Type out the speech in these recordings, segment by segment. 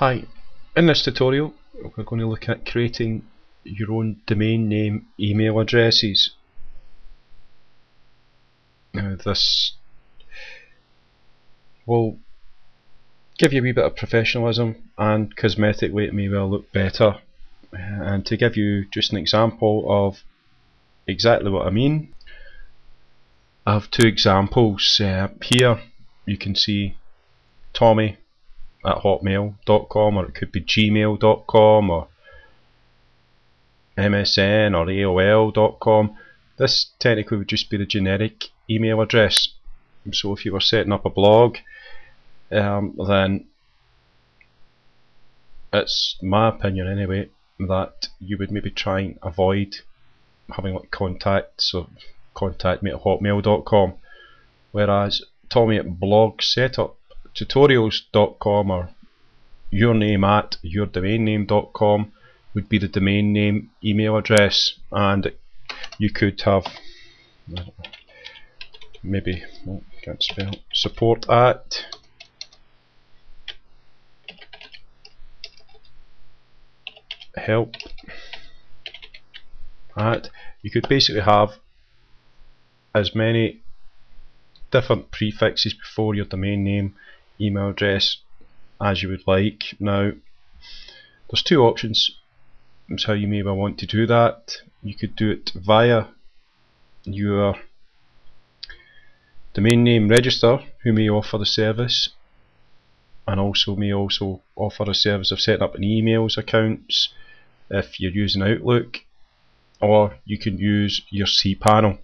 Hi, in this tutorial we're going to look at creating your own domain name email addresses. Now this will give you a wee bit of professionalism, and cosmetically it may well look better. And to give you just an example of exactly what I mean, I have two examples. Here you can see Tommy at hotmail.com, or it could be gmail.com or MSN or AOL.com. This technically would just be the generic email address. So if you were setting up a blog, then it's my opinion anyway that you would maybe try and avoid having like contacts or contact me at hotmail.com, whereas Tommy at blogsetuptutorials.com or your name at yourdomainname.com would be the domain name email address. And you could have maybe, can't spell, support at help at. You could basically have as many different prefixes before your domain name email address as you would like. Now there's two options as how you may well want to do that. You could do it via your domain name register, who may offer the service, and also may also offer a service of setting up an emails accounts if you're using Outlook, or you can use your cPanel.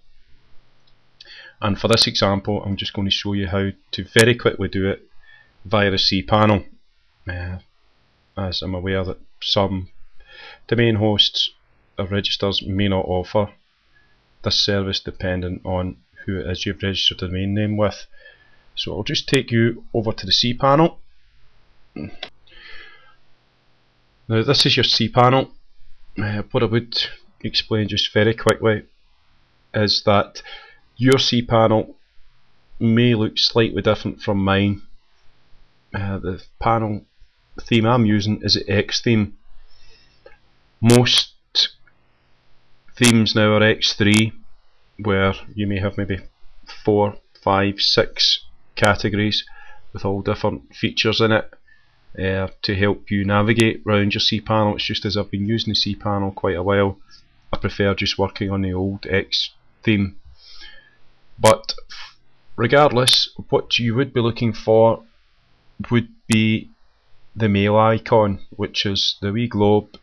And for this example I'm just going to show you how to very quickly do it via the cPanel, as I'm aware that some domain hosts or registers may not offer this service depending on who it is you've registered the domain name with. So I'll just take you over to the cPanel. Now this is your cPanel. What I would explain just very quickly is that your cPanel may look slightly different from mine. The panel theme I'm using is the X theme. Most themes now are X3, where you may have maybe 4, 5, 6 categories with all different features in it to help you navigate around your cPanel. It's just as I've been using the cPanel quite a while, I prefer just working on the old X theme. But regardless, what you would be looking for would be the mail icon, which is the wee globe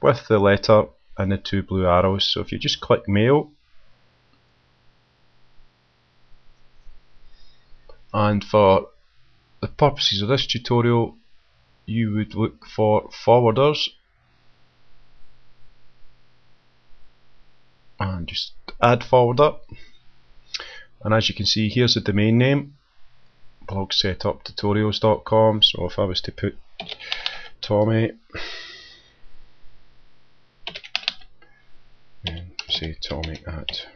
with the letter and the two blue arrows. So if you just click mail, and for the purposes of this tutorial you would look for forwarders and just add forwarder. And as you can see, here's the domain name, blogsetuptutorials.com. so if I was to put Tommy and say Tommy at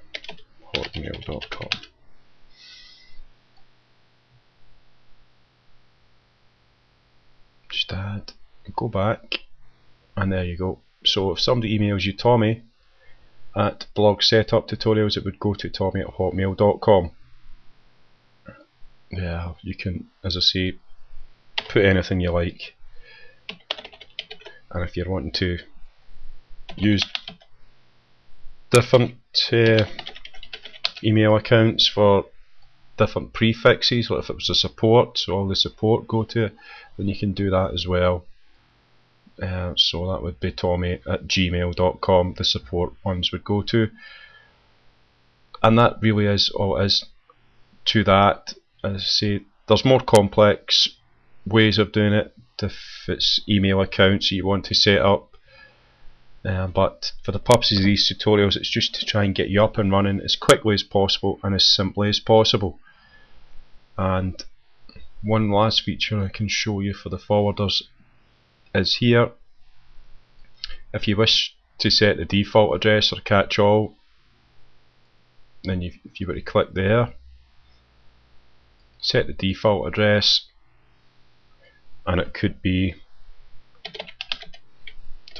hotmail.com, just add, go back, and there you go. So if somebody emails you Tommy at blogsetuptutorials, it would go to Tommy at hotmail.com. Yeah, you can, as I say, put anything you like. And if you're wanting to use different email accounts for different prefixes, like if it was a support, so all the support go to it, then you can do that as well. So that would be Tommy at gmail.com, the support ones would go to. And that really is all it is to that. As I say, there's more complex ways of doing it if it's email accounts you want to set up, but for the purposes of these tutorials it's just to try and get you up and running as quickly as possible and as simply as possible. And one last feature I can show you for the forwarders is here. If you wish to set the default address or catch-all, then if you were to click there, set the default address, and it could be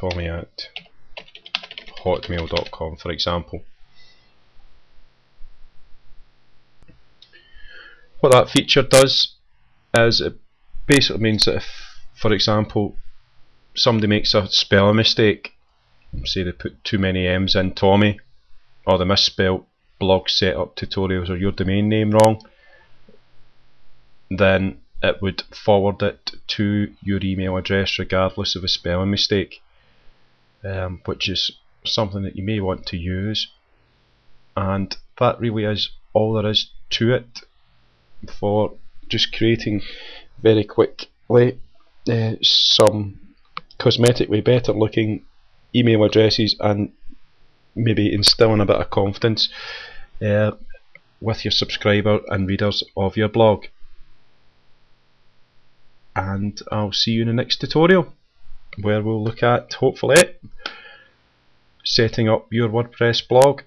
tommy@hotmail.com, for example. What that feature does is it basically means that if, for example, somebody makes a spelling mistake, say they put too many M's in Tommy, or they misspelled blog setup tutorials or your domain name wrong, then it would forward it to your email address regardless of a spelling mistake, which is something that you may want to use. And that really is all there is to it for just creating very quickly some cosmetically better looking email addresses, and maybe instilling a bit of confidence with your subscriber and readers of your blog. And I'll see you in the next tutorial, where we'll look at, hopefully, setting up your WordPress blog